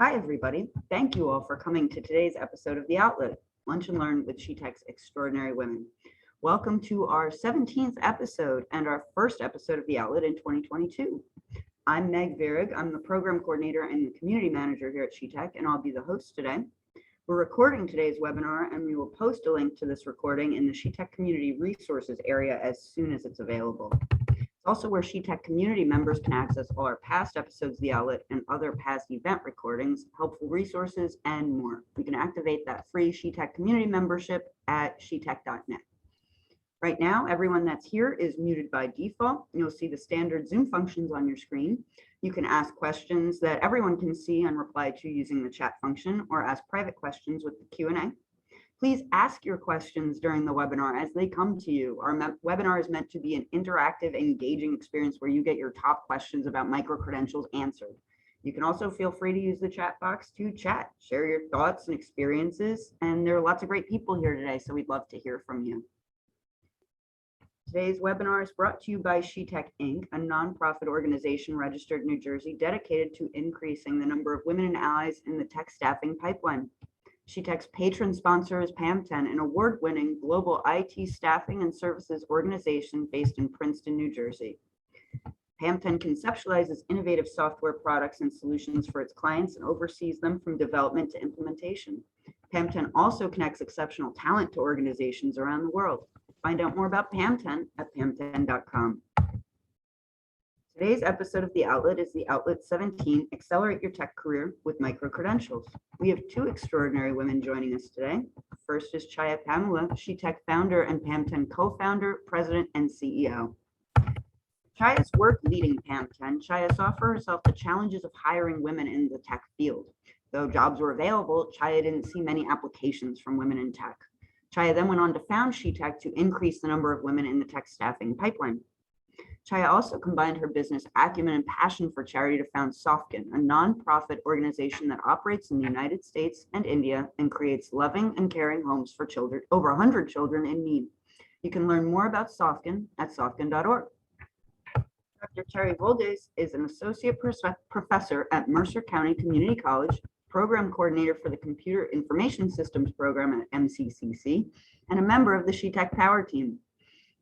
Hi, everybody. Thank you all for coming to today's episode of The Outlet, Lunch and Learn with SheTek's Extraordinary Women. Welcome to our 17th episode and our first episode of The Outlet in 2022. I'm Meg Vierig. I'm the program coordinator and the community manager here at SheTek, and I'll be the host today. We're recording today's webinar, and we will post a link to this recording in the SheTek Community Resources area as soon as it's available. It's also where SheTek community members can access all our past episodes of The Outlet and other past event recordings, helpful resources, and more. You can activate that free SheTek community membership at shetek.net. Right now, everyone that's here is muted by default. You'll see the standard Zoom functions on your screen. You can ask questions that everyone can see and reply to using the chat function, or ask private questions with the Q&A. Please ask your questions during the webinar as they come to you. Our webinar is meant to be an interactive, engaging experience where you get your top questions about micro-credentials answered. You can also feel free to use the chat box to chat, share your thoughts and experiences, and there are lots of great people here today, so we'd love to hear from you. Today's webinar is brought to you by SheTek Inc., a nonprofit organization registered in New Jersey dedicated to increasing the number of women and allies in the tech staffing pipeline. SheTek's patron sponsor is PAM10, an award-winning global IT staffing and services organization based in Princeton, New Jersey. PAM10 conceptualizes innovative software products and solutions for its clients and oversees them from development to implementation. PAM10 also connects exceptional talent to organizations around the world. Find out more about PAM10 at pam10.com. Today's episode of The Outlet is The Outlet 17, Accelerate Your Tech Career with Micro-Credentials. We have two extraordinary women joining us today. First is Chaya Pamula, SheTek founder and PAM10 co-founder, president, and CEO. Chaya's work leading PAM10, Chaya saw for herself the challenges of hiring women in the tech field. Though jobs were available, Chaya didn't see many applications from women in tech. Chaya then went on to found SheTek to increase the number of women in the tech staffing pipeline. Chaya also combined her business acumen and passion for charity to found Sofkin, a nonprofit organization that operates in the United States and India and creates loving and caring homes for children, over 100 children in need. You can learn more about Sofkin at sofkin.org. Dr. Terry Voldase is an associate professor at Mercer County Community College, program coordinator for the Computer Information Systems program at MCCC, and a member of the SheTek Power team.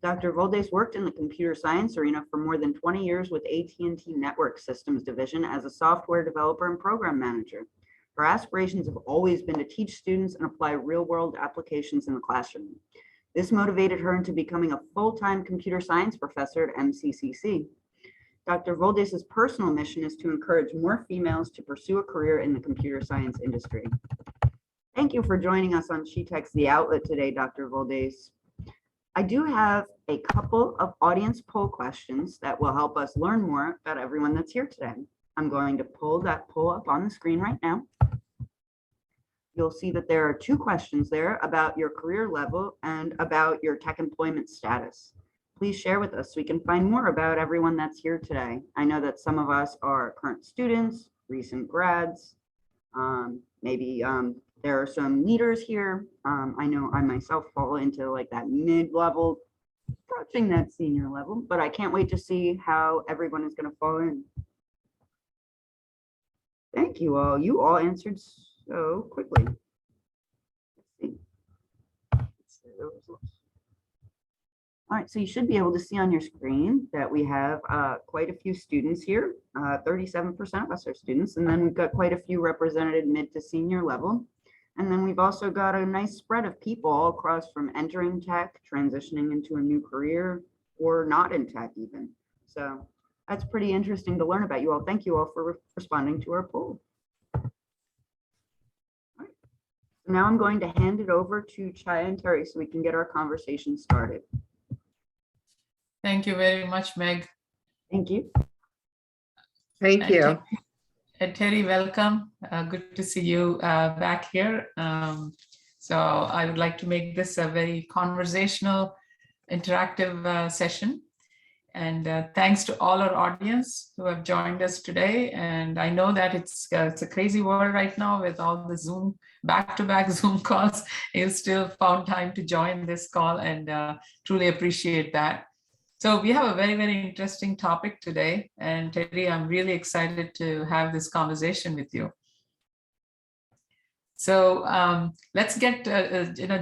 Dr. Voldase worked in the computer science arena for more than 20 years with AT&T Network Systems Division as a software developer and program manager. Her aspirations have always been to teach students and apply real-world applications in the classroom. This motivated her into becoming a full-time computer science professor at MCCC. Dr. Voldase's personal mission is to encourage more females to pursue a career in the computer science industry. Thank you for joining us on SheTek's The Outlet today, Dr. Voldase. I do have a couple of audience poll questions that will help us learn more about everyone that's here today. I'm going to pull that poll up on the screen right now. You'll see that there are two questions there about your career level and about your tech employment status. Please share with us so we can find more about everyone that's here today. I know that some of us are current students, recent grads, maybe there are some leaders here. I know I myself fall into like that mid-level, approaching that senior level, but I can't wait to see how everyone is going to fall in. Thank you all. You all answered so quickly. Let's see the results. All right, so you should be able to see on your screen that we have quite a few students here. 37% of us are students, and then we've got quite a few represented mid to senior level. And then we've also got a nice spread of people all across from entering tech, transitioning into a new career, or not in tech even. So that's pretty interesting to learn about you all. Thank you all for responding to our poll. All right. So now I'm going to hand it over to Chaya and Terry so we can get our conversation started. Thank you very much, Meg. Thank you. Thank you. Terry, welcome. Good to see you back here. So I would like to make this a very conversational, interactive session. And thanks to all our audience who have joined us today. And I know that it's a crazy world right now with all the Zoom, back-to-back Zoom calls. You still found time to join this call and truly appreciate that. So we have a very, very interesting topic today. And Terry, I'm really excited to have this conversation with you. So let's get,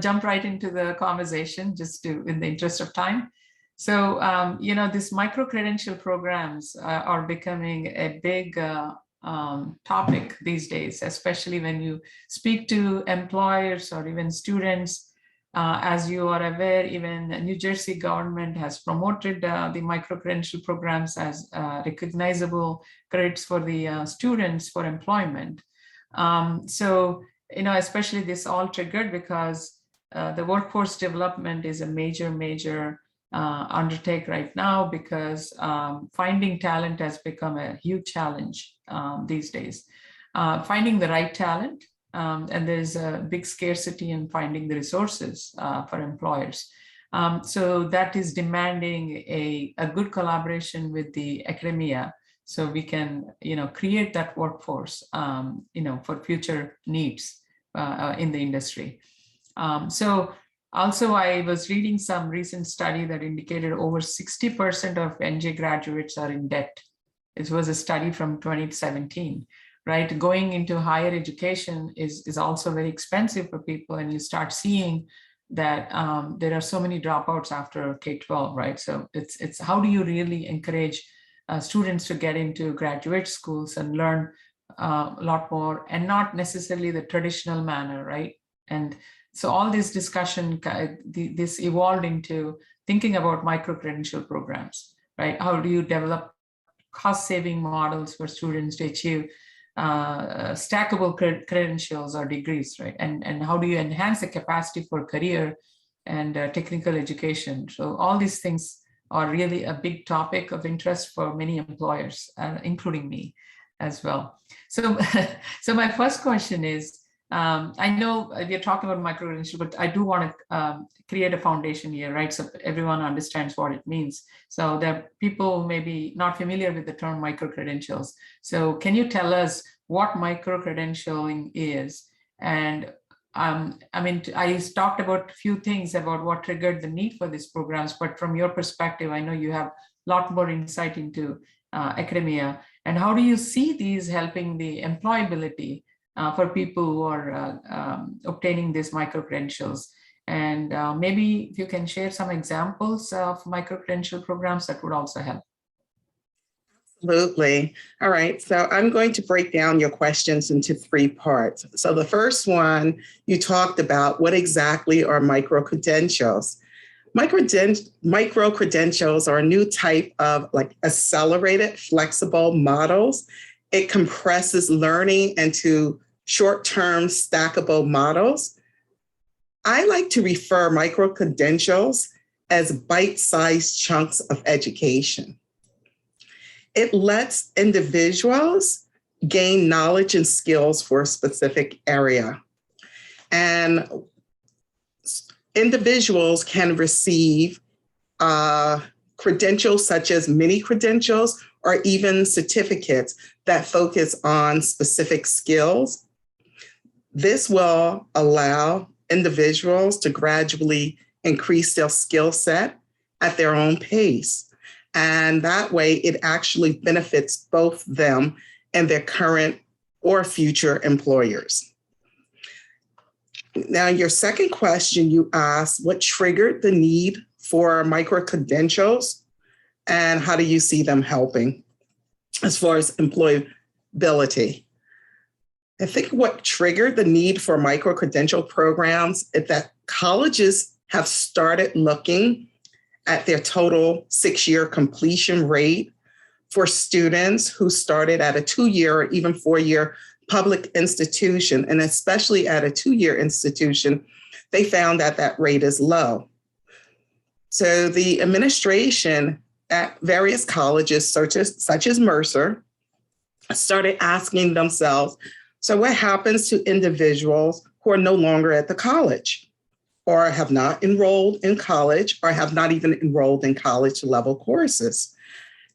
jump right into the conversation just in the interest of time. So, these micro-credential programs are becoming a big topic these days, especially when you speak to employers or even students. As you are aware, even the New Jersey government has promoted the micro-credential programs as recognizable credits for the students for employment. Especially this all triggered because the workforce development is a major undertake right now, because finding talent has become a huge challenge these days. Finding the right talent, and there's a big scarcity in finding the resources for employers. So that is demanding a good collaboration with the academia, so we can create that workforce for future needs in the industry. So also, I was reading some recent study that indicated over 60% of NJ graduates are in debt. It was a study from 2017, right? Going into higher education is also very expensive for people, and you start seeing that there are so many dropouts after K-12, right? So it's how do you really encourage students to get into graduate schools and learn a lot more, and not necessarily the traditional manner, right? And so all this discussion, this evolved into thinking about micro-credential programs, right? How do you develop cost-saving models for students to achieve stackable credentials or degrees, right? And how do you enhance the capacity for career and technical education? So all these things are really a big topic of interest for many employers, including me as well. So, so my first question is, I know we're talking about micro-credential, but I do want to create a foundation here, right? So everyone understands what it means. So there are people who may be not familiar with the term micro-credentials. So can you tell us what micro-credentialing is? And I talked about a few things about what triggered the need for these programs, but from your perspective, I know you have a lot more insight into academia. And how do you see these helping the employability for people who are obtaining these micro-credentials? And maybe if you can share some examples of micro-credential programs, that would also help. Absolutely. All right. So I'm going to break down your questions into 3 parts. So the first one, you talked about what exactly are micro-credentials. Micro-credentials are a new type of accelerated flexible models. It compresses learning into short-term stackable models. I like to refer micro-credentials as bite-sized chunks of education. It lets individuals gain knowledge and skills for a specific area. And individuals can receive credentials such as mini credentials or even certificates that focus on specific skills. This will allow individuals to gradually increase their skill set at their own pace. And that way it actually benefits both them and their current or future employers. Now, your second question, you asked what triggered the need for micro-credentials and how do you see them helping as far as employability? I think what triggered the need for micro-credential programs is that colleges have started looking at their total 6-year completion rate for students who started at a 2-year or even 4-year public institution, and especially at a 2-year institution, they found that that rate is low. So the administration at various colleges, such as Mercer, started asking themselves, so what happens to individuals who are no longer at the college or have not enrolled in college or have not even enrolled in college level courses?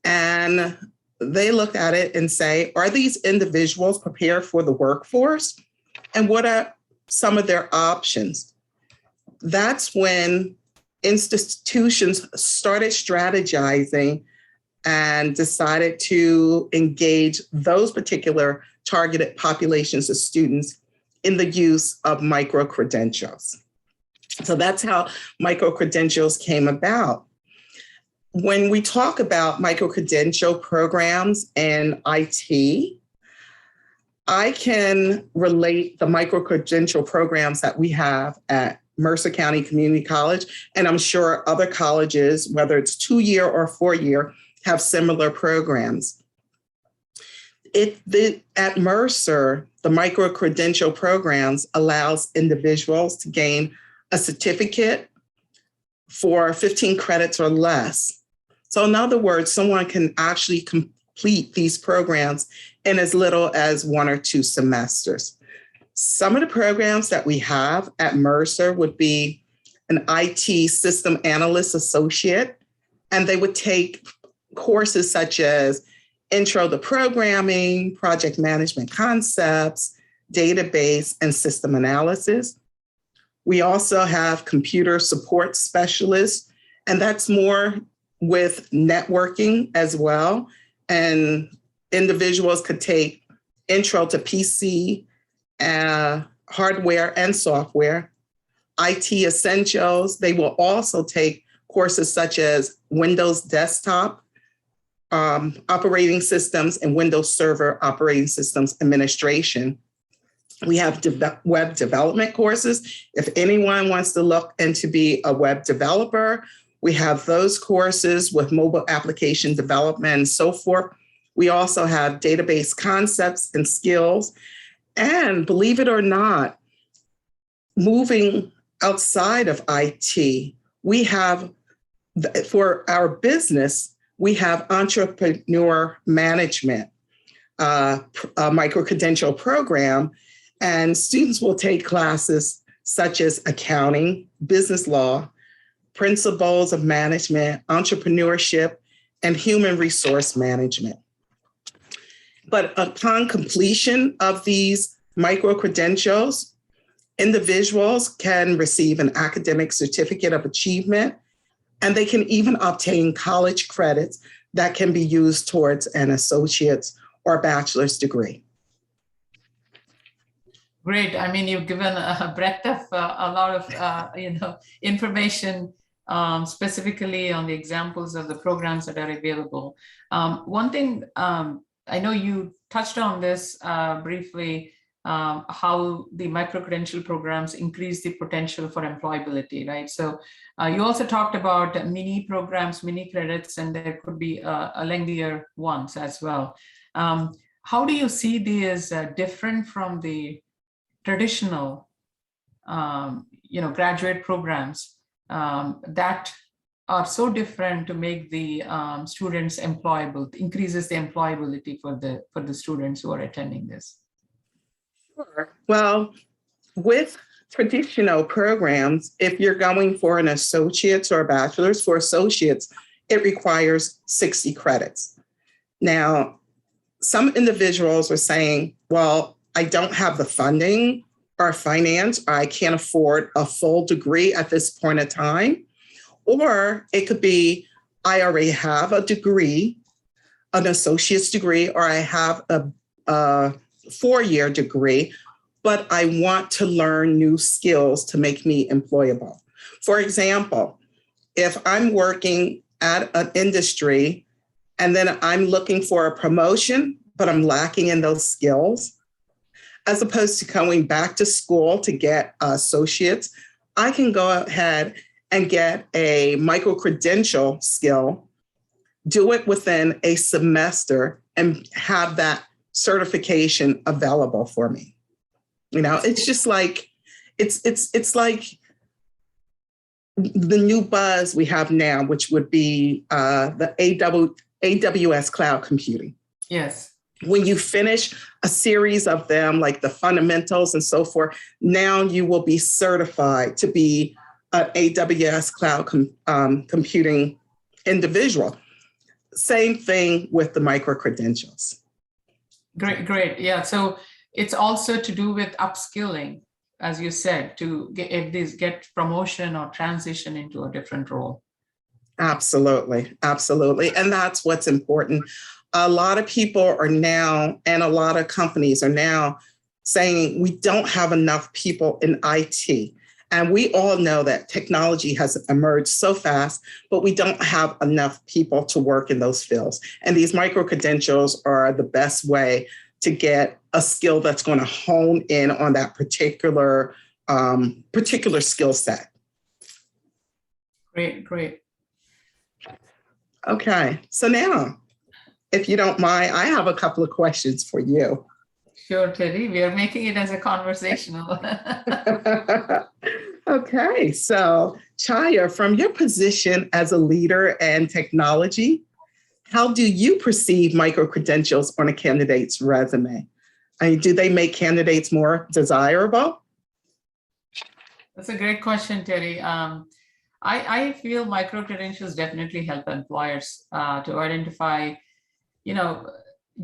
And they looked at it and say, are these individuals prepared for the workforce? And what are some of their options? That's when institutions started strategizing and decided to engage those particular targeted populations of students in the use of micro-credentials. So that's how micro-credentials came about. When we talk about micro-credential programs in IT, I can relate the micro-credential programs that we have at Mercer County Community College, and I'm sure other colleges, whether it's 2-year or 4-year, have similar programs. At Mercer, the micro-credential programs allows individuals to gain a certificate for 15 credits or less. So in other words, someone can actually complete these programs in as little as 1 or 2 semesters. Some of the programs that we have at Mercer would be an IT system analyst associate, and they would take courses such as Intro to Programming, Project Management Concepts, Database, and System Analysis. We also have Computer Support Specialists, and that's more with networking as well. And individuals could take Intro to PC, hardware and software, IT Essentials. They will also take courses such as Windows Desktop operating systems and Windows Server operating systems administration. We have web development courses. If anyone wants to look into be a web developer, we have those courses with mobile application development and so forth. We also have database concepts and skills. And believe it or not, moving outside of IT, we have, for our business, we have entrepreneur management, a micro-credential program, and students will take classes such as accounting, business law, principles of management, entrepreneurship, and human resource management. But upon completion of these micro-credentials, individuals can receive an academic certificate of achievement, and they can even obtain college credits that can be used towards an associate's or bachelor's degree. Great. I mean, you've given a breadth of a lot of information specifically on the examples of the programs that are available. One thing, I know you touched on this briefly, how the micro-credential programs increase the potential for employability, right? So you also talked about mini programs, mini credits, and there could be a lengthier ones as well. How do you see these different from the traditional, graduate programs that are so different to make the students employable, increases the employability for the students who are attending this? Sure. Well, with traditional programs, if you're going for an associate's or a bachelor's, for associates, it requires 60 credits. Now, some individuals are saying, well, I don't have the funding or finance, or I can't afford a full degree at this point in time. Or it could be, I already have a degree, an associate's degree, or I have a 4-year degree, but I want to learn new skills to make me employable. For example, if I'm working at an industry and then I'm looking for a promotion, but I'm lacking in those skills, as opposed to going back to school to get associates, I can go ahead and get a micro-credential skill, do it within a semester, and have that certification available for me. It's just like, it's like the new buzz we have now, which would be the AWS cloud computing. Yes. When you finish a series of them, like the fundamentals and so forth, now you will be certified to be an AWS cloud computing individual. Same thing with the micro-credentials. Great. Yeah. So it's also to do with upskilling, as you said, to get promotion or transition into a different role. Absolutely. And that's what's important. A lot of people are now, and a lot of companies are now saying we don't have enough people in IT. And we all know that technology has emerged so fast, but we don't have enough people to work in those fields. And these micro-credentials are the best way to get a skill that's going to hone in on that particular skill set. Great, great. Okay, so now, if you don't mind, I have a couple of questions for you. Sure, Terry. We are making it as a conversational. Okay, so Chaya, from your position as a leader in technology, how do you perceive micro-credentials on a candidate's resume? I mean, do they make candidates more desirable? That's a great question, Terry. I feel micro-credentials definitely help employers to identify,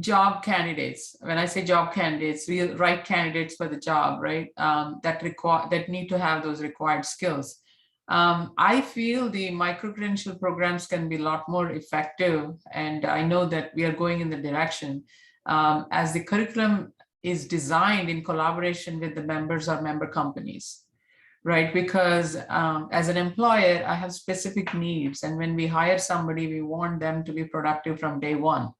job candidates. When I say job candidates, right candidates for the job, right? That need to have those required skills. I feel the micro-credential programs can be a lot more effective, and I know that we are going in the direction as the curriculum is designed in collaboration with the members or member companies, right? Because as an employer, I have specific needs, and when we hire somebody, we want them to be productive from day one.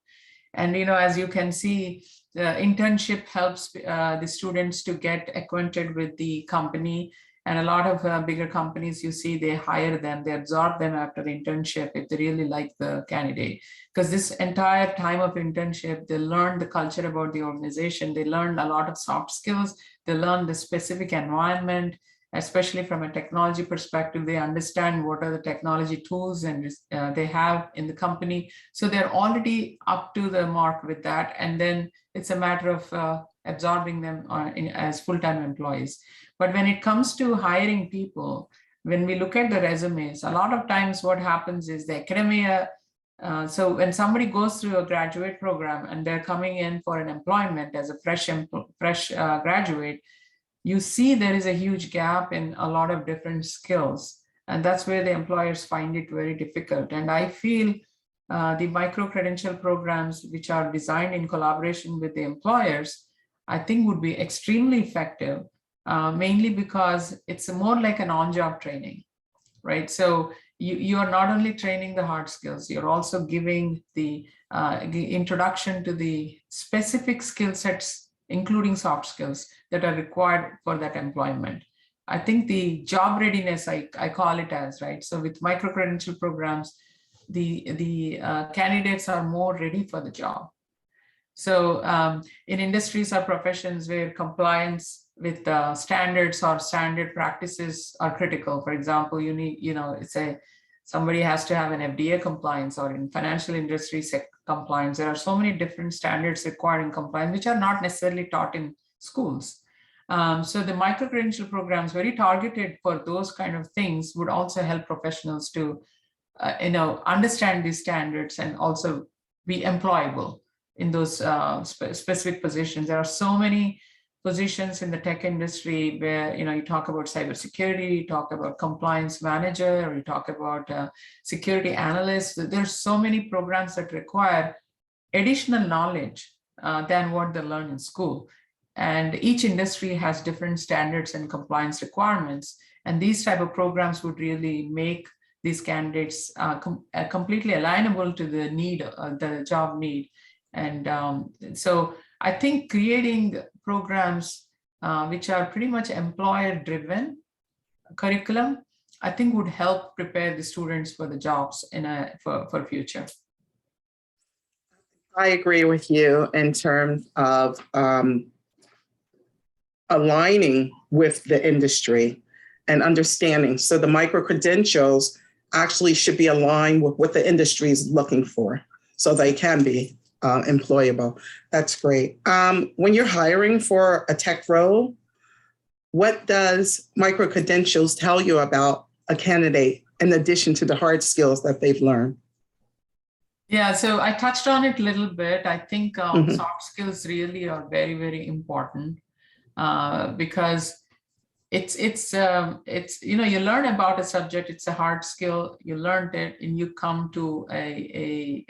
And as you can see, the internship helps the students to get acquainted with the company. And a lot of bigger companies, you see, they hire them, they absorb them after the internship if they really like the candidate. Because this entire time of internship, they learn the culture about the organization, they learn a lot of soft skills, they learn the specific environment, especially from a technology perspective. They understand what are the technology tools and they have in the company. So they're already up to the mark with that. And then it's a matter of absorbing them as full-time employees. But when it comes to hiring people, when we look at the resumes, a lot of times what happens is the academia. So when somebody goes through a graduate program and they're coming in for an employment as a fresh graduate, you see there is a huge gap in a lot of different skills. And that's where the employers find it very difficult. And I feel the micro-credential programs, which are designed in collaboration with the employers, I think would be extremely effective, mainly because it's more like an on-job training, right? So you are not only training the hard skills, you're also giving the introduction to the specific skill sets, including soft skills that are required for that employment. I think the job readiness, I call it as, right? So with micro-credential programs, the candidates are more ready for the job. So in industries or professions where compliance with standards or standard practices are critical, for example, you need, somebody has to have an FDA compliance, or in financial industry compliance. There are so many different standards requiring compliance, which are not necessarily taught in schools. So the micro-credential programs very targeted for those kind of things would also help professionals to, understand these standards and also be employable in those specific positions. There are so many positions in the tech industry where you talk about cybersecurity, you talk about compliance manager, or you talk about security analyst. There's so many programs that require additional knowledge than what they learn in school. And each industry has different standards and compliance requirements. And these type of programs would really make these candidates completely alignable to the need, the job need. And so I think creating programs which are pretty much employer-driven curriculum, I think would help prepare the students for the jobs for future. I agree with you in terms of aligning with the industry and understanding. So the micro-credentials actually should be aligned with what the industry is looking for, so they can be employable. That's great. When you're hiring for a tech role, what does micro-credentials tell you about a candidate in addition to the hard skills that they've learned? Yeah, so I touched on it a little bit. I think soft skills really are very, very important because it's you learn about a subject. It's a hard skill. You learned it, and you come to a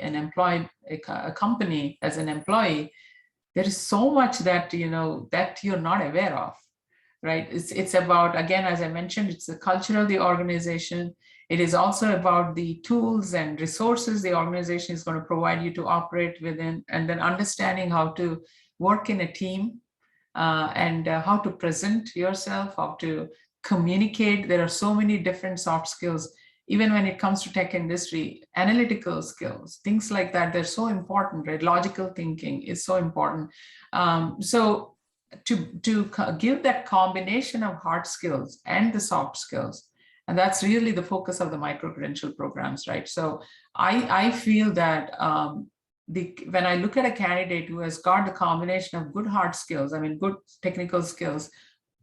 company as an employee. there is so much that, that you're not aware of, right? It's about, again, as I mentioned, it's the culture of the organization. It is also about the tools and resources the organization is going to provide you to operate within, and then understanding how to work in a team, and how to present yourself, how to communicate. There are so many different soft skills. Even when it comes to tech industry, analytical skills, things like that, they're so important, right? Logical thinking is so important. So to give that combination of hard skills and the soft skills, and that's really the focus of the micro-credential programs, right? So I feel that when I look at a candidate who has got the combination of good hard skills, good technical skills,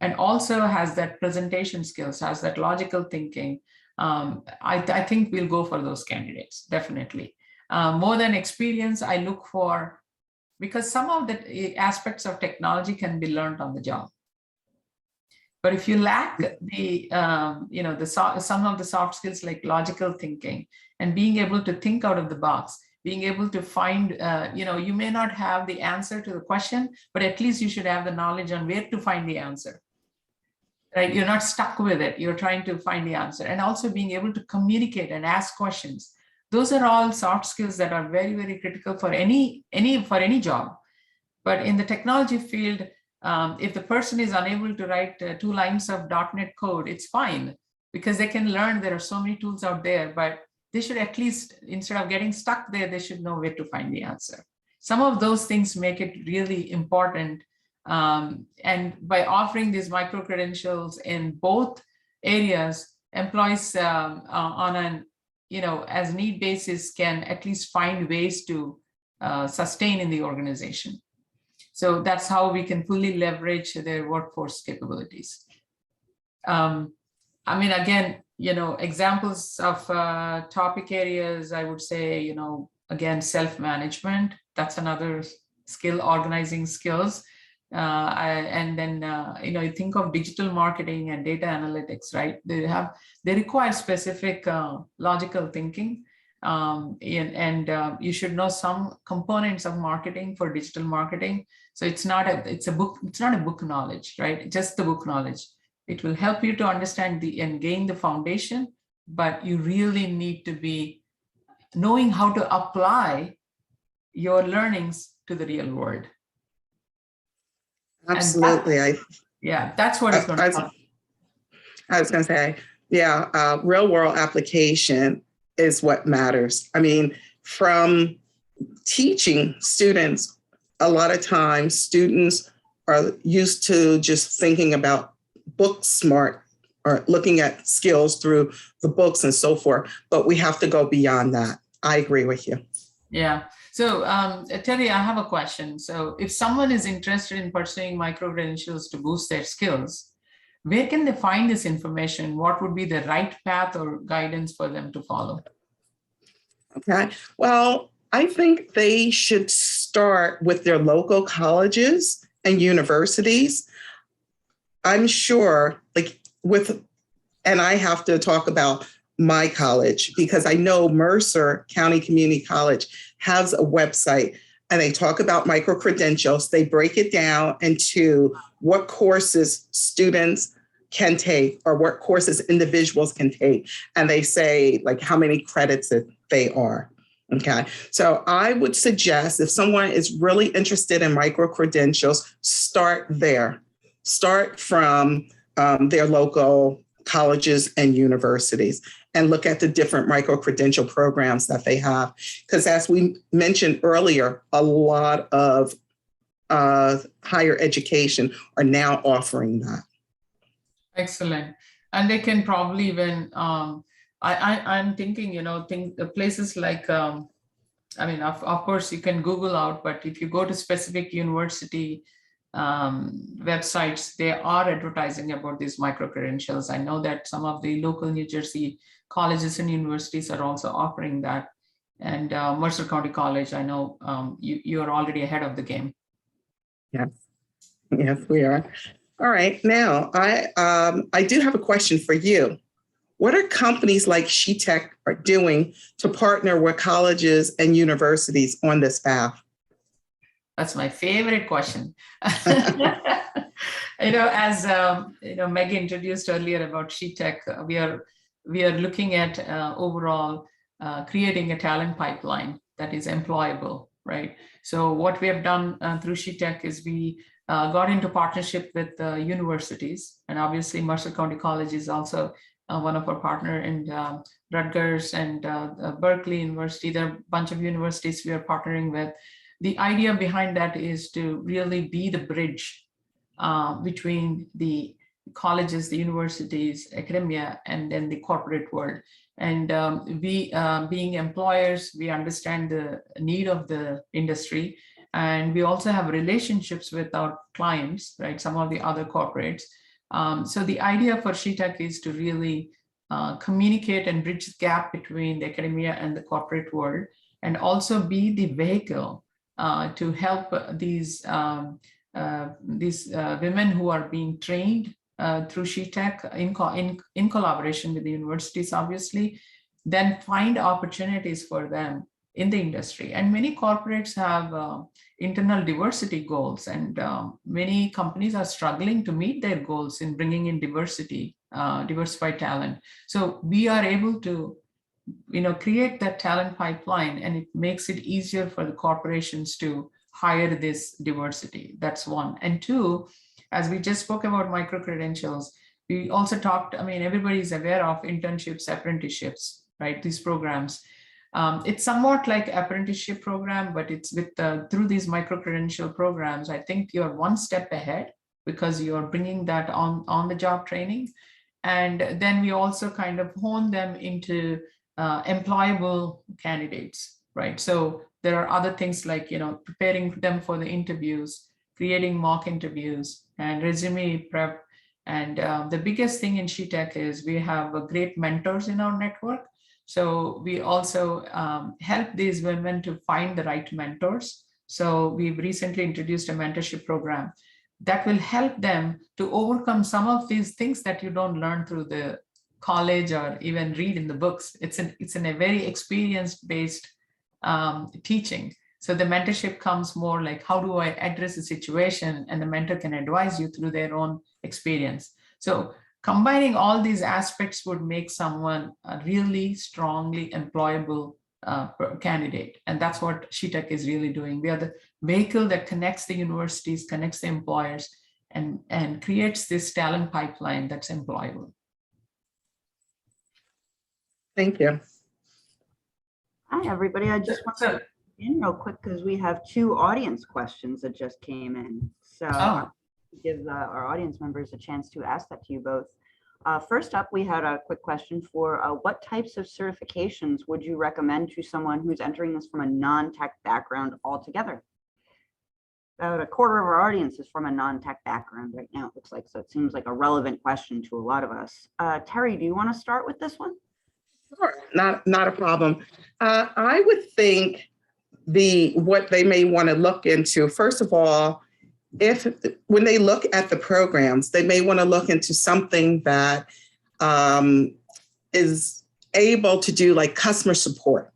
and also has that presentation skills, has that logical thinking, I think we'll go for those candidates, definitely. More than experience, I look for, because some of the aspects of technology can be learned on the job. But if you lack the, some of the soft skills like logical thinking and being able to think out of the box, being able to find, you may not have the answer to the question, but at least you should have the knowledge on where to find the answer. Right? You're not stuck with it. You're trying to find the answer, and also being able to communicate and ask questions. Those are all soft skills that are very, very critical for any job. But in the technology field, if the person is unable to write 2 lines of .NET code, it's fine, because they can learn. There are so many tools out there, but they should at least, instead of getting stuck there, they should know where to find the answer. Some of those things make it really important. And by offering these micro credentials in both areas, employees on an as need basis can at least find ways to sustain in the organization. So that's how we can fully leverage their workforce capabilities. Again, examples of topic areas, I would say, again, self-management, that's another skill, organizing skills. And then, you think of digital marketing and data analytics, right? They require specific logical thinking. You should know some components of marketing for digital marketing. So it's not a book knowledge, right? Just the book knowledge. It will help you to understand and gain the foundation, but you really need to be knowing how to apply your learnings to the real world. Absolutely. That's what it's going to help. I was going to say, real world application is what matters. From teaching students, a lot of times students are used to just thinking about book smart or looking at skills through the books and so forth, but we have to go beyond that. I agree with you. Yeah. So Terry, I have a question. So if someone is interested in pursuing micro-credentials to boost their skills, where can they find this information? What would be the right path or guidance for them to follow? Okay. Well, I think they should start with their local colleges and universities. I'm sure, and I have to talk about my college because I know Mercer County Community College has a website and they talk about micro-credentials. They break it down into what courses students can take or what courses individuals can take. And they say how many credits they are. Okay. So I would suggest if someone is really interested in micro-credentials, start there. Start from their local colleges and universities and look at the different micro-credential programs that they have. Because as we mentioned earlier, a lot of higher education are now offering that. Excellent. And they can probably even, I'm thinking, places like, of course you can Google out, but if you go to specific university websites, they are advertising about these micro-credentials. I know that some of the local New Jersey colleges and universities are also offering that. And Mercer County College, I know you are already ahead of the game. Yes, we are. All right. Now, I do have a question for you. What are companies like SheTek are doing to partner with colleges and universities on this path? That's my favorite question. As Meg introduced earlier about SheTek, we are looking at overall creating a talent pipeline that is employable, right? So what we have done through SheTek is we got into partnership with universities, and obviously Mercer County College is also one of our partner, and Rutgers and Berkeley University. There are a bunch of universities we are partnering with. The idea behind that is to really be the bridge between the colleges, the universities, academia, and then the corporate world. And we, being employers, we understand the need of the industry, and we also have relationships with our clients, right? Some of the other corporates. So the idea for SheTek is to really communicate and bridge the gap between the academia and the corporate world, and also be the vehicle to help these women who are being trained through SheTek in collaboration with the universities, obviously, then find opportunities for them in the industry. And many corporates have internal diversity goals, and many companies are struggling to meet their goals in bringing in diversity, diversified talent. So we are able to create that talent pipeline, and it makes it easier for the corporations to hire this diversity. That's one. And two, as we just spoke about micro-credentials, we also talked, everybody's aware of internships, apprenticeships, right? These programs. It's somewhat like apprenticeship program, but it's with through these micro-credential programs, I think you're one step ahead because you're bringing that on the job training. And then we also kind of hone them into employable candidates, right? So there are other things like, preparing them for the interviews, creating mock interviews, and resume prep. And the biggest thing in SheTek is we have great mentors in our network. So we also help these women to find the right mentors. So we've recently introduced a mentorship program that will help them to overcome some of these things that you don't learn through the college or even read in the books. It's in a very experience-based teaching. So the mentorship comes more like, how do I address the situation? And the mentor can advise you through their own experience. So combining all these aspects would make someone a really strongly employable candidate. And that's what SheTek is really doing. We are the vehicle that connects the universities, connects the employers, and creates this talent pipeline that's employable. Thank you. Hi, everybody. I just want to in real quick because we have 2 audience questions that just came in. So I'll give our audience members a chance to ask that to you both. First up, we had a quick question for what types of certifications would you recommend to someone who's entering this from a non-tech background altogether? About a quarter of our audience is from a non-tech background right now, it looks like. So it seems like a relevant question to a lot of us. Terry, do you want to start with this one? Sure, not a problem. I would think what they may want to look into, first of all, when they look at the programs, they may want to look into something that is able to do like customer support.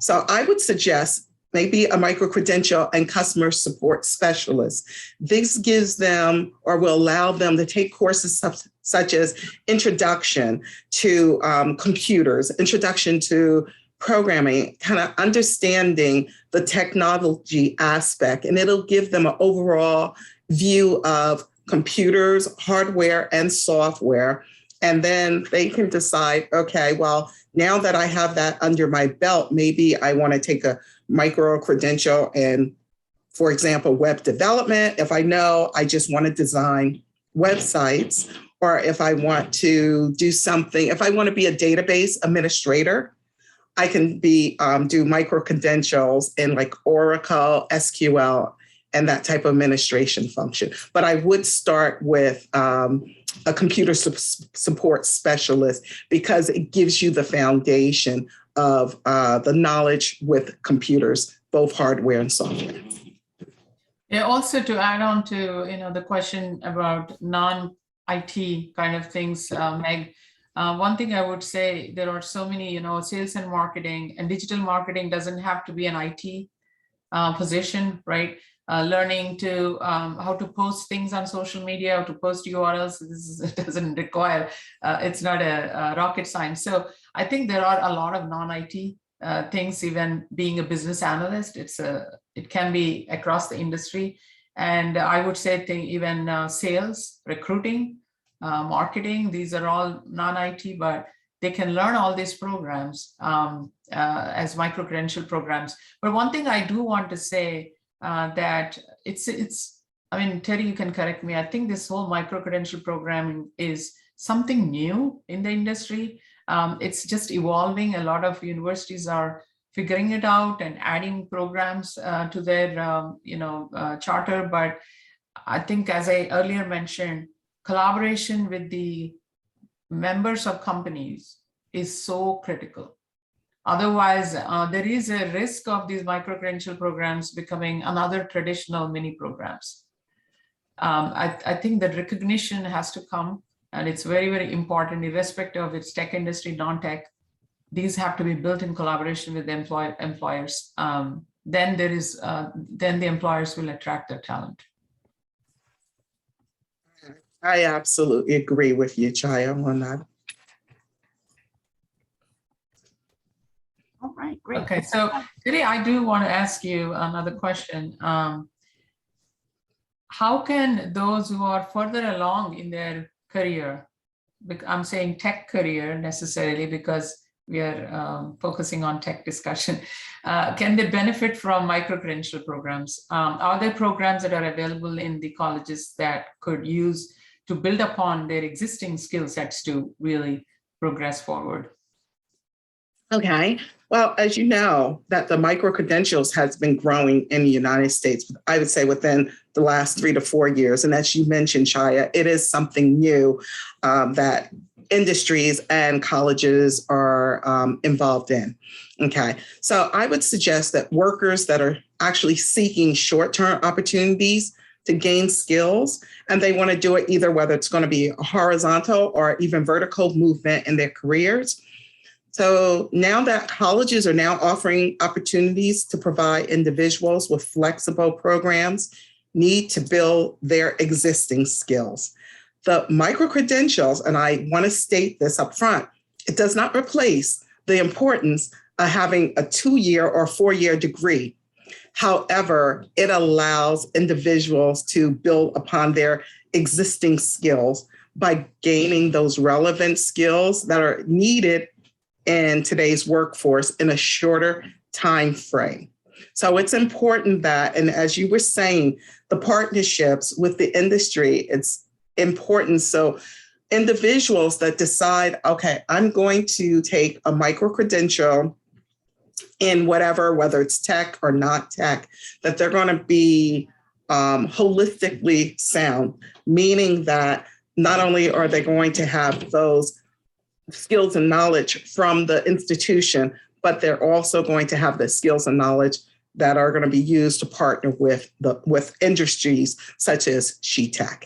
So I would suggest maybe a micro-credential and customer support specialist. This gives them or will allow them to take courses such as introduction to computers, introduction to programming, kind of understanding the technology aspect, and it'll give them an overall view of computers, hardware, and software. And then they can decide, okay, well, now that I have that under my belt, maybe I want to take a micro-credential in, for example, web development. If I know I just want to design websites, or if I want to do something, if I want to be a database administrator, I can do micro-credentials in like Oracle, SQL, and that type of administration function. But I would start with a computer support specialist because it gives you the foundation of the knowledge with computers, both hardware and software. Yeah, also to add on to the question about non-IT kind of things, Meg, one thing I would say, there are so many, sales and marketing, and digital marketing doesn't have to be an IT position, right? learning to how to post things on social media, how to post URLs. It doesn't require, it's not a rocket science. So I think there are a lot of non-IT things, even being a business analyst, it can be across the industry. And I would say even sales, recruiting, marketing, these are all non-IT, but they can learn all these programs as micro-credential programs. But one thing I do want to say that I mean, Terry, you can correct me. I think this whole micro-credential programming is something new in the industry. It's just evolving. A lot of universities are figuring it out and adding programs to their charter. But I think, as I earlier mentioned, collaboration with the members of companies is so critical. Otherwise, there is a risk of these micro-credential programs becoming another traditional mini programs. I think that recognition has to come, and it's very, very important, irrespective of its tech industry, non-tech. These have to be built in collaboration with the employers. Then the employers will attract their talent. I absolutely agree with you, Chaya, on that. All right, great. Okay, so today I do want to ask you another question. How can those who are further along in their career, I'm saying tech career necessarily because we are focusing on tech discussion, can they benefit from micro-credential programs? Are there programs that are available in the colleges that could use to build upon their existing skill sets to really progress forward? Okay. Well, as you know, that the micro-credentials has been growing in the United States, I would say within the last 3 to 4 years. And as you mentioned, Chaya, it is something new that industries and colleges are involved in. Okay. So I would suggest that workers that are actually seeking short-term opportunities to gain skills, and they want to do it either whether it's going to be a horizontal or even vertical movement in their careers. So now that colleges are now offering opportunities to provide individuals with flexible programs, need to build their existing skills. The micro-credentials, and I want to state this up front, it does not replace the importance of having a 2-year or 4-year degree. However, it allows individuals to build upon their existing skills by gaining those relevant skills that are needed in today's workforce in a shorter time frame. So it's important that, and as you were saying, the partnerships with the industry, it's important. So individuals that decide, okay, I'm going to take a micro-credential in whatever, whether it's tech or not tech, that they're going to be holistically sound, meaning that not only are they going to have those skills and knowledge from the institution, but they're also going to have the skills and knowledge that are going to be used to partner with industries such as SheTek.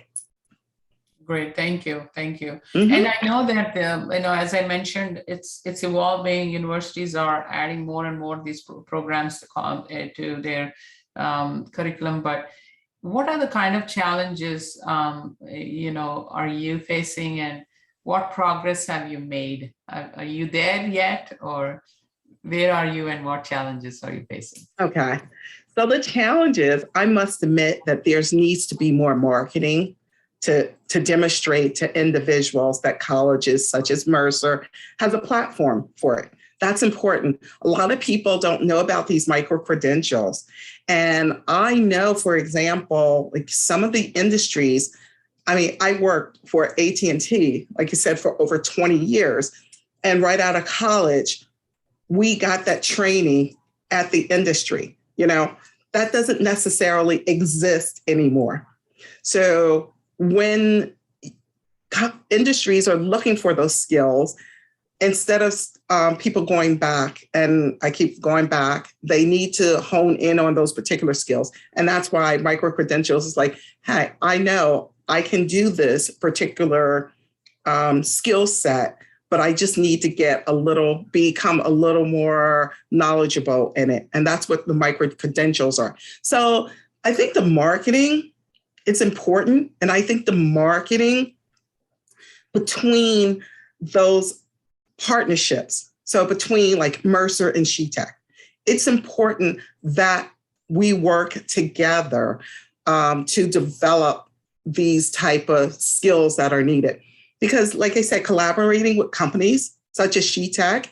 Great, thank you. Mm-hmm. And I know that as I mentioned, it's evolving. Universities are adding more and more of these programs to their curriculum. But what are the kind of challenges are you facing, and what progress have you made? Are you there yet, or where are you, and what challenges are you facing? Okay, so the challenges, I must admit that there needs to be more marketing to demonstrate to individuals that colleges such as Mercer has a platform for it. That's important. A lot of people don't know about these micro-credentials. And I know, for example, like some of the industries, I mean, I worked for AT&T, like you said, for over 20 years. And right out of college, we got that training at the industry. That doesn't necessarily exist anymore. So when industries are looking for those skills, instead of people going back, and I keep going back, they need to hone in on those particular skills. And that's why micro-credentials is like, hey, I know I can do this particular skill set, but I just need to become a little more knowledgeable in it. And that's what the micro-credentials are. So I think the marketing, it's important. And I think the marketing between those partnerships, so between like Mercer and SheTek, it's important that we work together to develop these type of skills that are needed. Because like I said, collaborating with companies such as SheTek,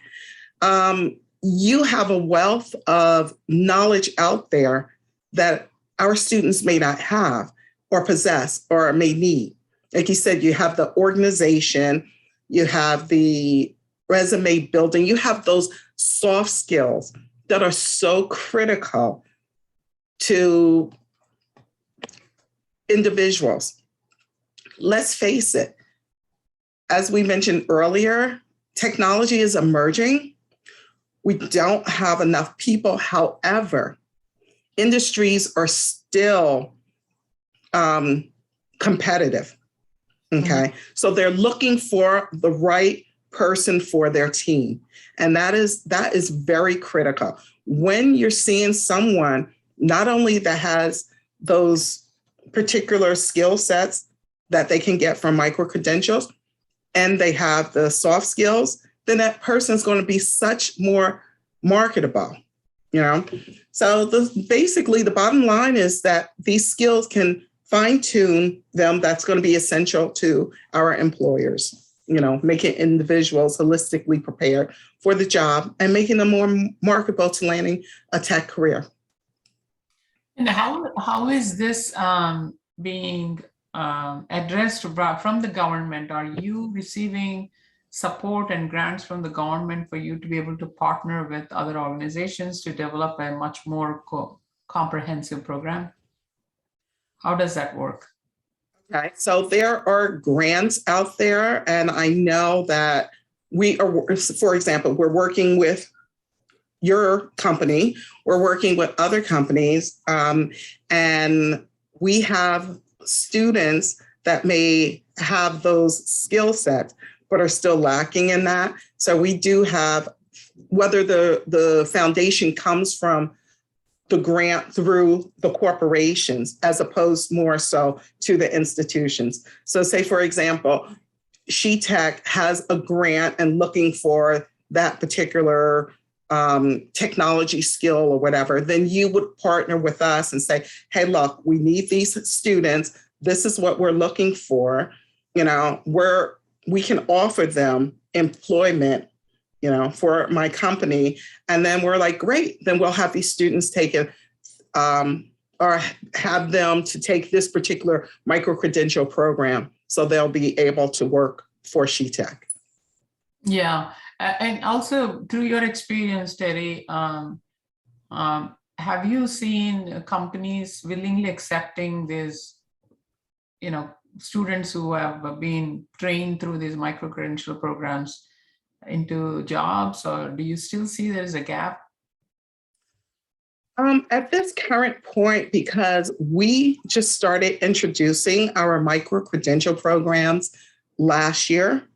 you have a wealth of knowledge out there that our students may not have or possess or may need. Like you said, you have the organization, you have the resume building, you have those soft skills that are so critical to individuals. Let's face it, as we mentioned earlier, technology is emerging. We don't have enough people. However, industries are still competitive. Okay. So they're looking for the right person for their team. And that is very critical. When you're seeing someone not only that has those particular skill sets that they can get from micro-credentials, and they have the soft skills, then that person's going to be such more marketable, you know? So basically the bottom line is that these skills can fine tune them. That's going to be essential to our employers, you know, making individuals holistically prepared for the job and making them more marketable to landing a tech career. And how is this being addressed from the government? Are you receiving support and grants from the government for you to be able to partner with other organizations to develop a much more comprehensive program? How does that work? Okay, so there are grants out there, and I know that we are, for example, we're working with your company, we're working with other companies, and we have students that may have those skill sets, but are still lacking in that. So we do have, whether the foundation comes from the grant through the corporations, as opposed more so to the institutions. So say, for example, SheTek has a grant and looking for that particular technology skill or whatever, then you would partner with us and say, hey, look, we need these students. This is what we're looking for. You know, we can offer them employment, you know, for my company. And then we're like, great, then we'll have these students take it or have them to take this particular micro-credential program. So they'll be able to work for SheTek. Yeah. And also through your experience, Terry, have you seen companies willingly accepting these, you know, students who have been trained through these micro-credential programs into jobs, or do you still see there's a gap? At this current point, because we just started introducing our micro-credential programs last year.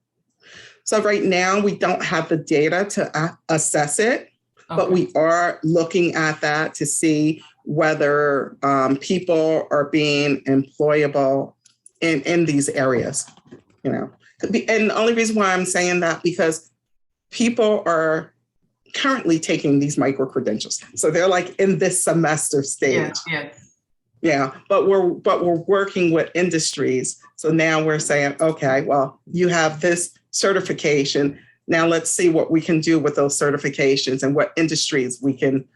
So right now we don't have the data to assess it, but we are looking at that to see whether people are being employable in these areas, you know. And the only reason why I'm saying that, because people are currently taking these micro-credentials. So they're like in this semester stage. Yeah, but we're working with industries. So now we're saying, okay, well, you have this certification. Now let's see what we can do with those certifications and what industries we can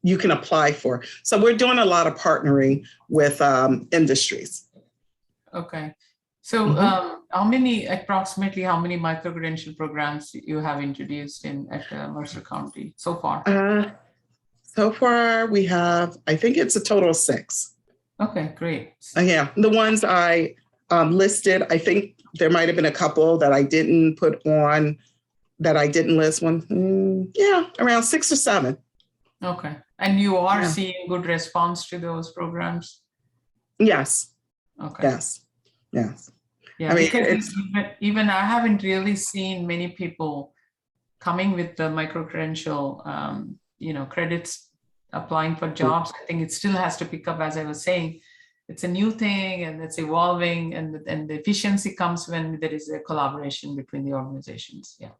you can apply for. So we're doing a lot of partnering with industries. Okay. So approximately how many micro-credential programs you have introduced at Mercer County so far? So far we have, I think it's a total of 6. Okay, great. Yeah, the ones I listed, I think there might have been a couple that I didn't put on, that I didn't list one. Yeah, around 6 or 7. Okay. And you are seeing good response to those programs? Yes. Okay. Yes. Yeah, I mean, because even I haven't really seen many people coming with the micro-credential, you know, credits applying for jobs. I think it still has to pick up, as I was saying. It's a new thing and it's evolving, and the efficiency comes when there is a collaboration between the organizations. Yeah.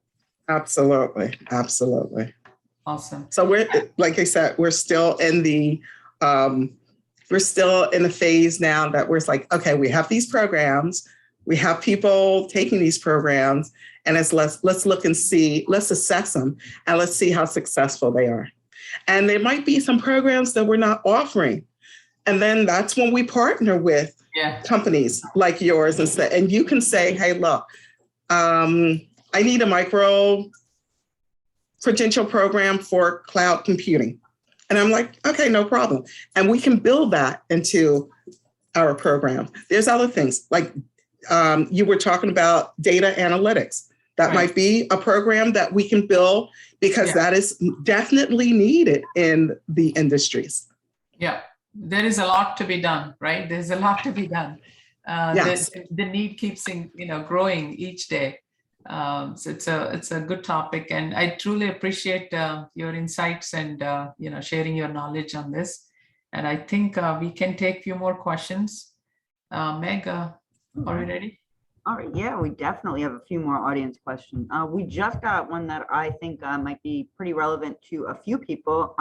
Absolutely. Absolutely. Awesome. So we're, like I said, we're still in the phase now that we're like, okay, we have these programs, we have people taking these programs, and let's look and see, let's assess them, and let's see how successful they are. And there might be some programs that we're not offering. And then that's when we partner with companies like yours and you can say, hey, look, I need a micro credential program for cloud computing. And I'm like, okay, no problem. And we can build that into our program. There's other things like you were talking about data analytics. That might be a program that we can build because that is definitely needed in the industries. Yeah. There is a lot to be done, right? There's a lot to be done. Yes. The need keeps growing each day. So it's a good topic, and I truly appreciate your insights and sharing your knowledge on this. And I think we can take a few more questions. Meg, are we ready? All right, yeah, we definitely have a few more audience questions. We just got one that I think might be pretty relevant to a few people.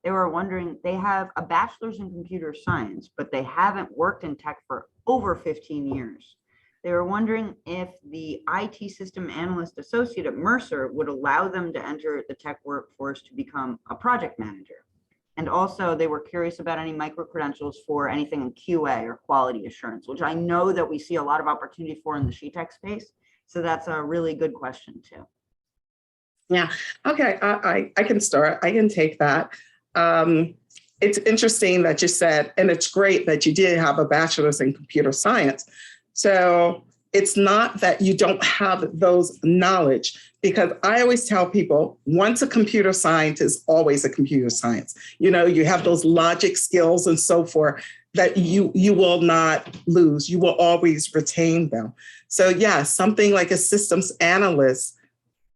They were wondering, they have a bachelor's in computer science, but they haven't worked in tech for over 15 years. They were wondering if the IT system analyst associate at Mercer would allow them to enter the tech workforce to become a project manager. And also they were curious about any micro-credentials for anything in QA or quality assurance, which I know that we see a lot of opportunity for in the SheTek space. So that's a really good question too. Yeah, okay, I can start, I can take that. It's interesting that you said, and it's great that you did have a bachelor's in computer science. So it's not that you don't have those knowledge, because I always tell people, once a computer scientist, always a computer science. You have those logic skills and so forth that you will not lose. You will always retain them. So yeah, something like a systems analyst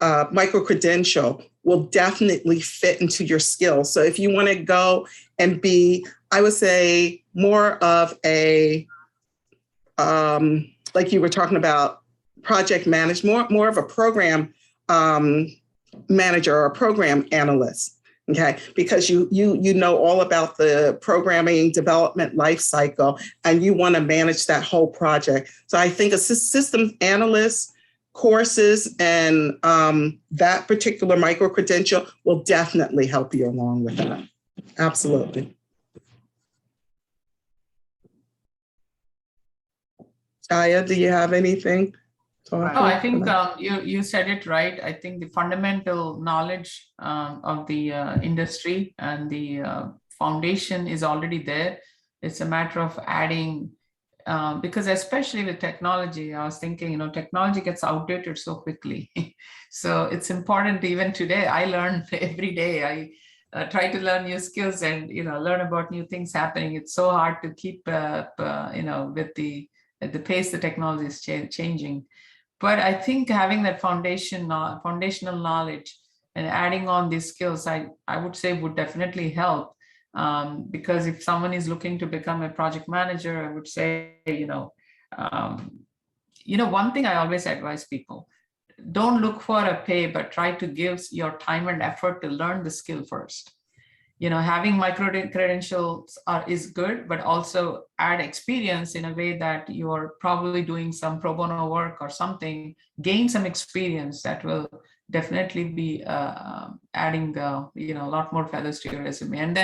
micro-credential will definitely fit into your skills. So if you want to go and be, I would say, more of a, like you were talking about, project management, more of a program manager or a program analyst, okay? Because you know all about the programming development life cycle, and you want to manage that whole project. So I think a systems analyst courses and that particular micro-credential will definitely help you along with that. Absolutely. Chaya, do you have anything? Oh, I think you said it right. I think the fundamental knowledge of the industry and the foundation is already there. It's a matter of adding, because especially with technology, I was thinking, technology gets outdated so quickly. So it's important. Even today, I learn every day. I try to learn new skills and learn about new things happening. It's so hard to keep up, with the pace the technology is changing. But I think having that foundational knowledge and adding on these skills, I would say would definitely help. Because if someone is looking to become a project manager, I would say, one thing I always advise people, don't look for a pay, but try to give your time and effort to learn the skill first. Having micro credentials is good, but also add experience in a way that you're probably doing some pro bono work or something, gain some experience that will definitely be adding a lot more feathers to your resume. And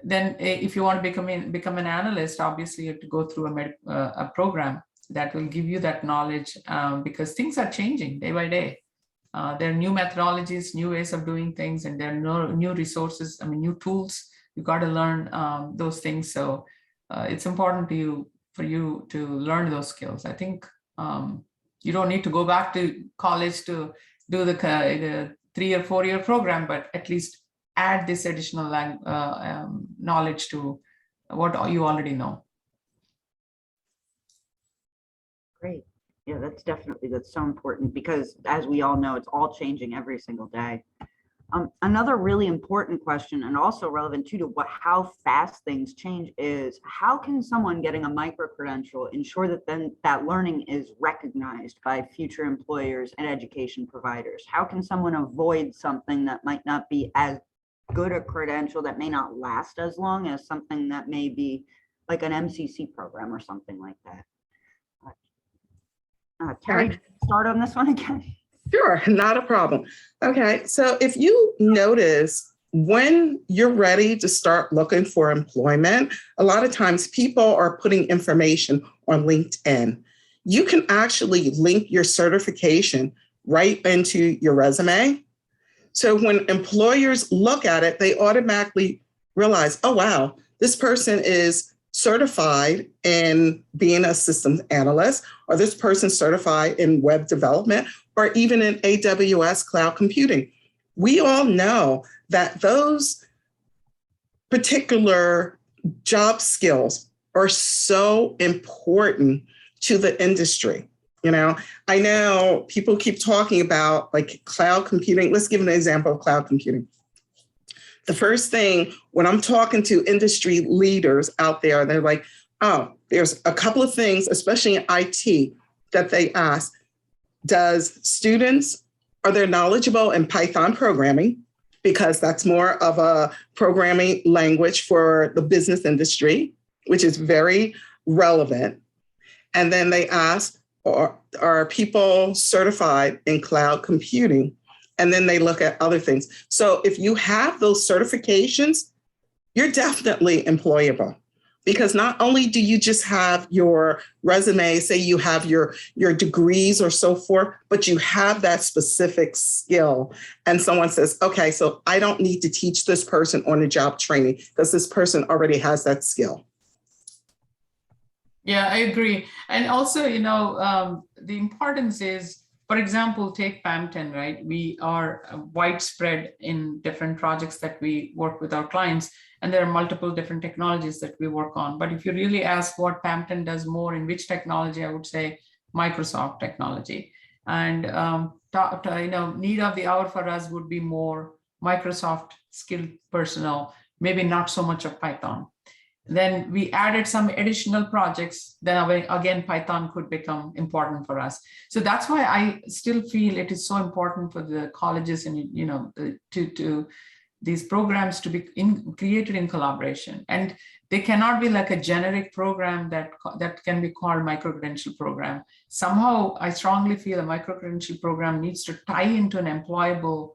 then if you want to become an analyst, obviously you have to go through a program that will give you that knowledge, because things are changing day by day. There are new methodologies, new ways of doing things, and there are new resources, new tools. You got to learn those things. So it's important for you to learn those skills. I think you don't need to go back to college to do the 3 or 4 year program, but at least add this additional knowledge to what you already know. Great. Yeah, that's so important, because as we all know, it's all changing every single day. Another really important question, and also relevant too to how fast things change, is how can someone getting a micro-credential ensure that then that learning is recognized by future employers and education providers? How can someone avoid something that might not be as good a credential, that may not last as long as something that may be like an MCC program or something like that? Terry, start on this one again. Sure, not a problem. Okay, so if you notice, when you're ready to start looking for employment, a lot of times people are putting information on LinkedIn. You can actually link your certification right into your resume. So when employers look at it, they automatically realize, oh, wow, this person is certified in being a systems analyst, or this person certified in web development, or even in AWS cloud computing. We all know that those particular job skills are so important to the industry. You know, I know people keep talking about like cloud computing. Let's give an example of cloud computing. The first thing when I'm talking to industry leaders out there, they're like, oh, there's a couple of things, especially in IT, that they ask. Does students, are they knowledgeable in Python programming? Because that's more of a programming language for the business industry, which is very relevant. And then they ask, are people certified in cloud computing? And then they look at other things. So if you have those certifications, you're definitely employable, because not only do you just have your resume, say you have your degrees or so forth, but you have that specific skill. And someone says, okay, so I don't need to teach this person on the job training because this person already has that skill. Yeah, I agree. And also, you know, the importance is, for example, take PAM10, right? We are widespread in different projects that we work with our clients, and there are multiple different technologies that we work on. But if you really ask what PAM10 does more in which technology, I would say Microsoft technology. And you know, need of the hour for us would be more Microsoft skilled personnel, maybe not so much of Python. Then we added some additional projects, then again, Python could become important for us. So that's why I still feel it is so important for the colleges and, you know, to these programs to be created in collaboration. And they cannot be like a generic program that can be called micro-credential program. Somehow, I strongly feel a micro-credential program needs to tie into an employable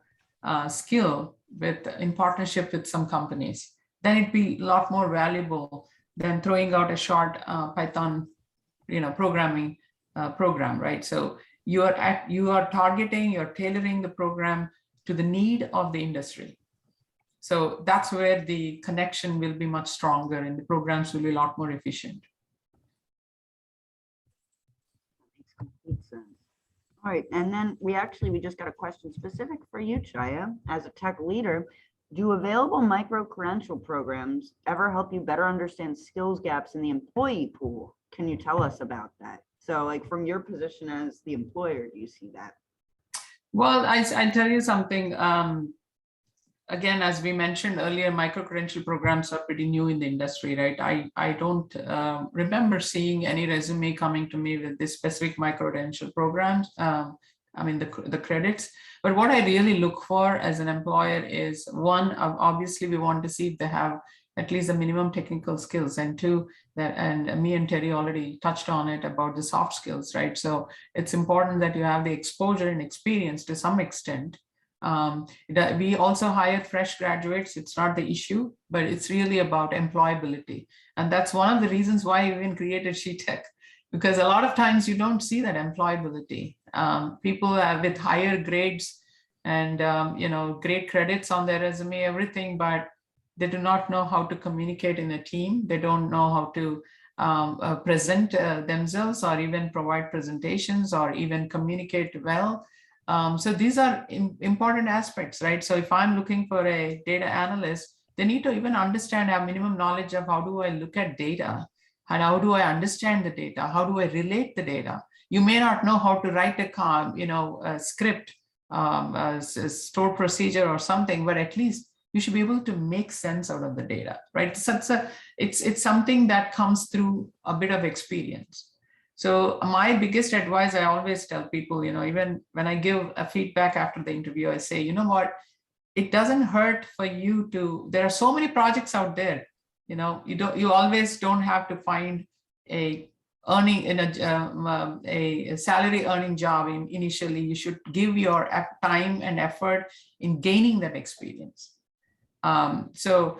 skill in partnership with some companies. Then it'd be a lot more valuable than throwing out a short Python, you know, programming program, right? So you are targeting, you're tailoring the program to the need of the industry. So that's where the connection will be much stronger and the programs will be a lot more efficient. Makes complete sense. All right, and then we just got a question specific for you, Chaya, as a tech leader. Do available micro-credential programs ever help you better understand skills gaps in the employee pool? Can you tell us about that? So like from your position as the employer, do you see that? Well, I'll tell you something. Again, as we mentioned earlier, micro-credential programs are pretty new in the industry, right? I don't remember seeing any resume coming to me with this specific micro-credential programs. I mean, the credits. But what I really look for as an employer is, one, obviously we want to see if they have at least the minimum technical skills, and two, that, and me and Terry already touched on it about the soft skills, right? So it's important that you have the exposure and experience to some extent. We also hire fresh graduates. It's not the issue, but it's really about employability. And that's one of the reasons why we even created SheTek, because a lot of times you don't see that employability. People with higher grades and you know, great credits on their resume, everything, but they do not know how to communicate in a team. They don't know how to present themselves, or even provide presentations, or even communicate well. So these are important aspects, right? So if I'm looking for a data analyst, they need to even understand, have minimum knowledge of how do I look at data, and how do I understand the data? How do I relate the data? You may not know how to write a script stored procedure or something, but at least you should be able to make sense out of the data, right? So it's something that comes through a bit of experience. So my biggest advice, I always tell people, even when I give a feedback after the interview, I say, you know what, it doesn't hurt for you to, there are so many projects out there, you always don't have to find a earning in a salary earning job initially. You should give your time and effort in gaining that experience. So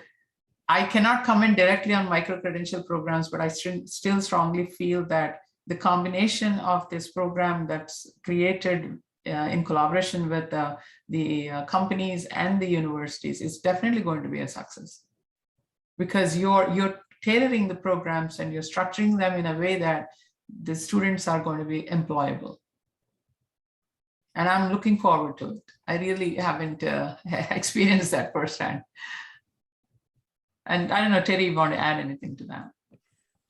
I cannot comment directly on micro-credential programs, but I still strongly feel that the combination of this program that's created in collaboration with the companies and the universities is definitely going to be a success, because you're tailoring the programs and you're structuring them in a way that the students are going to be employable. And I'm looking forward to it. I really haven't experienced that firsthand. And I don't know, Terry, you want to add anything to that?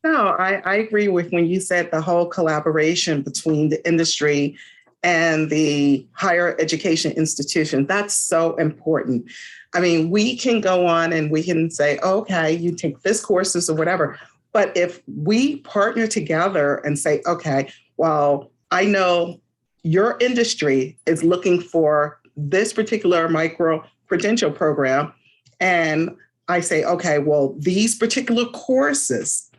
No, I agree with when you said the whole collaboration between the industry and the higher education institution. That's so important. I mean, we can go on and we can say, okay, you take this courses or whatever. But if we partner together and say, okay, well, I know your industry is looking for this particular micro-credential program, and I say, okay, well, these particular courses,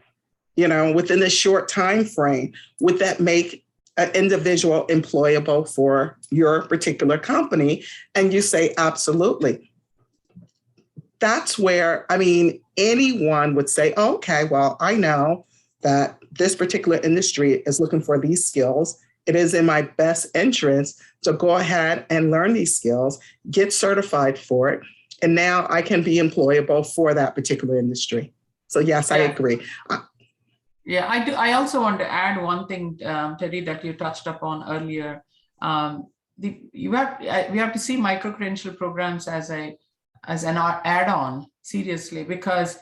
within this short time frame, would that make an individual employable for your particular company? And you say, absolutely. That's where, anyone would say, okay, well, I know that this particular industry is looking for these skills. It is in my best interest to go ahead and learn these skills, get certified for it, and now I can be employable for that particular industry. So yes, I agree. Yeah, I do. I also want to add one thing, Terry, that you touched upon earlier. We have to see micro-credential programs as an add-on, seriously, because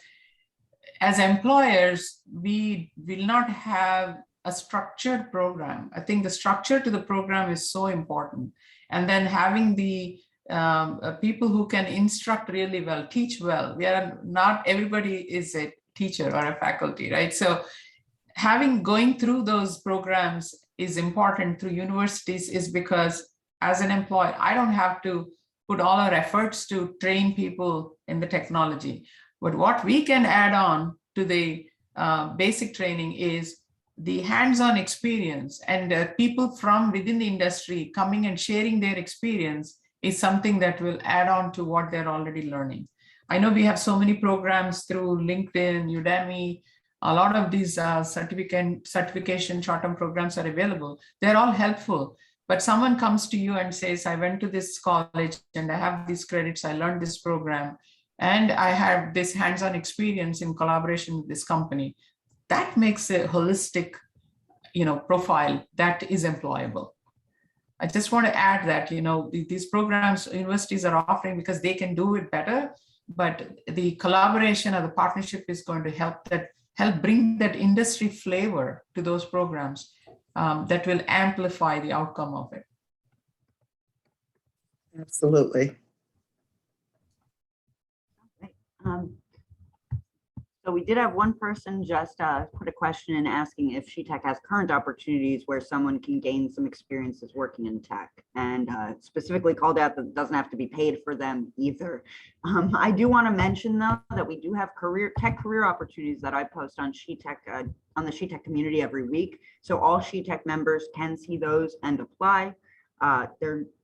as employers, we will not have a structured program. I think the structure to the program is so important. And then having the people who can instruct really well, teach well. Not everybody is a teacher or a faculty, right? So going through those programs is important through universities, is because as an employer, I don't have to put all our efforts to train people in the technology. But what we can add on to the basic training is the hands-on experience, and people from within the industry coming and sharing their experience is something that will add on to what they're already learning. I know we have so many programs through LinkedIn, Udemy. A lot of these certification short-term programs are available. They're all helpful. But someone comes to you and says, I went to this college and I have these credits, I learned this program, and I have this hands-on experience in collaboration with this company. That makes a holistic, profile that is employable. I just want to add that, these programs universities are offering because they can do it better, but the collaboration or the partnership is going to help bring that industry flavor to those programs that will amplify the outcome of it. Absolutely. So we did have one person just put a question in asking if SheTek has current opportunities where someone can gain some experiences working in tech, and specifically called out that it doesn't have to be paid for them either. I do want to mention though that we do have tech career opportunities that I post on SheTek on the SheTek community every week. So all SheTek members can see those and apply.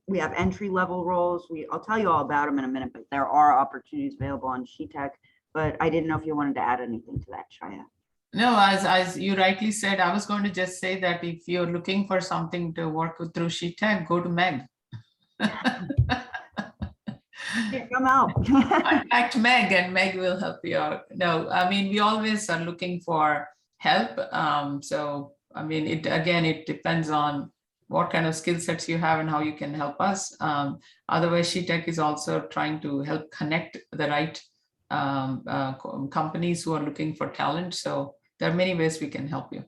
We have entry-level roles. I'll tell you all about them in a minute, but there are opportunities available on SheTek. But I didn't know if you wanted to add anything to that, Chaya. No, as you rightly said, I was going to just say that if you're looking for something to work with through SheTek, go to Meg. Yeah, come out. Contact Meg and Meg will help you out. No, we always are looking for help. It depends on what kind of skill sets you have and how you can help us. Otherwise, SheTek is also trying to help connect the right companies who are looking for talent. So there are many ways we can help you.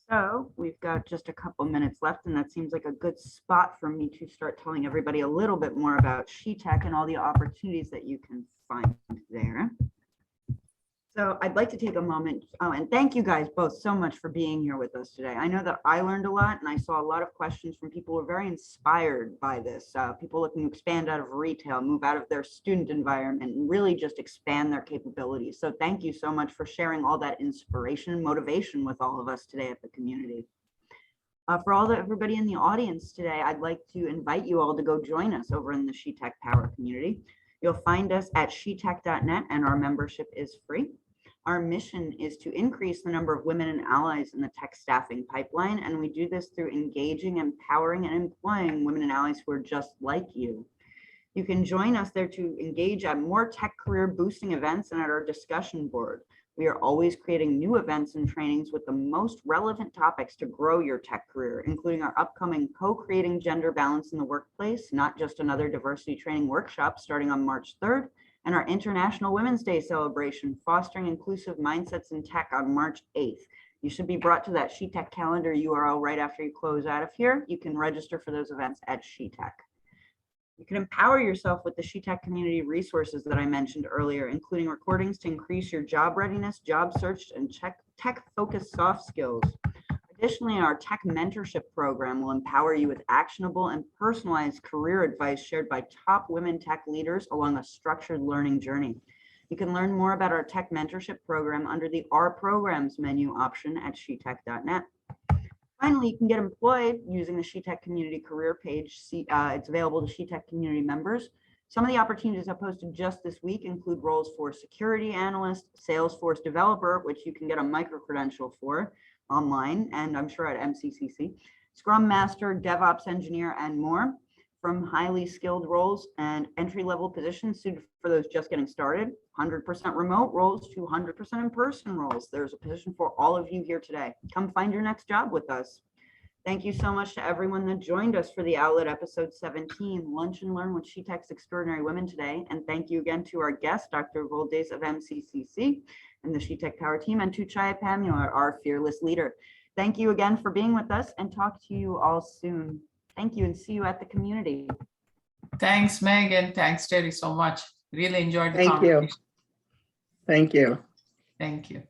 So we've got just a couple minutes left, and that seems like a good spot for me to start telling everybody a little bit more about SheTek and all the opportunities that you can find there. So I'd like to take a moment, and thank you guys both so much for being here with us today. I know that I learned a lot, and I saw a lot of questions from people who are very inspired by this. People looking to expand out of retail, move out of their student environment, and really just expand their capabilities. So thank you so much for sharing all that inspiration and motivation with all of us today at the community. For everybody in the audience today, I'd like to invite you all to go join us over in the SheTek Power community. You'll find us at shetek.net, and our membership is free. Our mission is to increase the number of women and allies in the tech staffing pipeline, and we do this through engaging, empowering, and employing women and allies who are just like you. You can join us there to engage at more tech career boosting events and at our discussion board. We are always creating new events and trainings with the most relevant topics to grow your tech career, including our upcoming Co-Creating Gender Balance in the Workplace, not just another diversity training workshop starting on March 3rd, and our International Women's Day celebration, Fostering Inclusive Mindsets in Tech, on March 8th. You should be brought to that SheTek calendar URL right after you close out of here. You can register for those events at SheTek. You can empower yourself with the SheTek community resources that I mentioned earlier, including recordings to increase your job readiness, job search, and tech-focused soft skills. Additionally, our tech mentorship program will empower you with actionable and personalized career advice shared by top women tech leaders along a structured learning journey. You can learn more about our tech mentorship program under the Our Programs menu option at shetek.net. Finally, you can get employed using the SheTek Community career page. It's available to SheTek community members. Some of the opportunities I posted just this week include roles for security analyst, Salesforce developer, which you can get a micro-credential for online, and I'm sure at MCCC, Scrum Master, DevOps engineer, and more, from highly skilled roles and entry-level positions suited for those just getting started, 100% remote roles to 100% in-person roles. There's a position for all of you here today. Come find your next job with us. Thank you so much to everyone that joined us for the Outlet episode 17, Lunch and Learn with SheTek's Extraordinary Women today. And thank you again to our guest, Dr. Voldase of MCCC and the SheTek Power team, and to Chaya Pamula, our fearless leader. Thank you again for being with us, and talk to you all soon. Thank you, and see you at the community. Thanks, Meg, and thanks, Terry, so much. Really enjoyed the Thank conversation. you. Thank you. Thank you.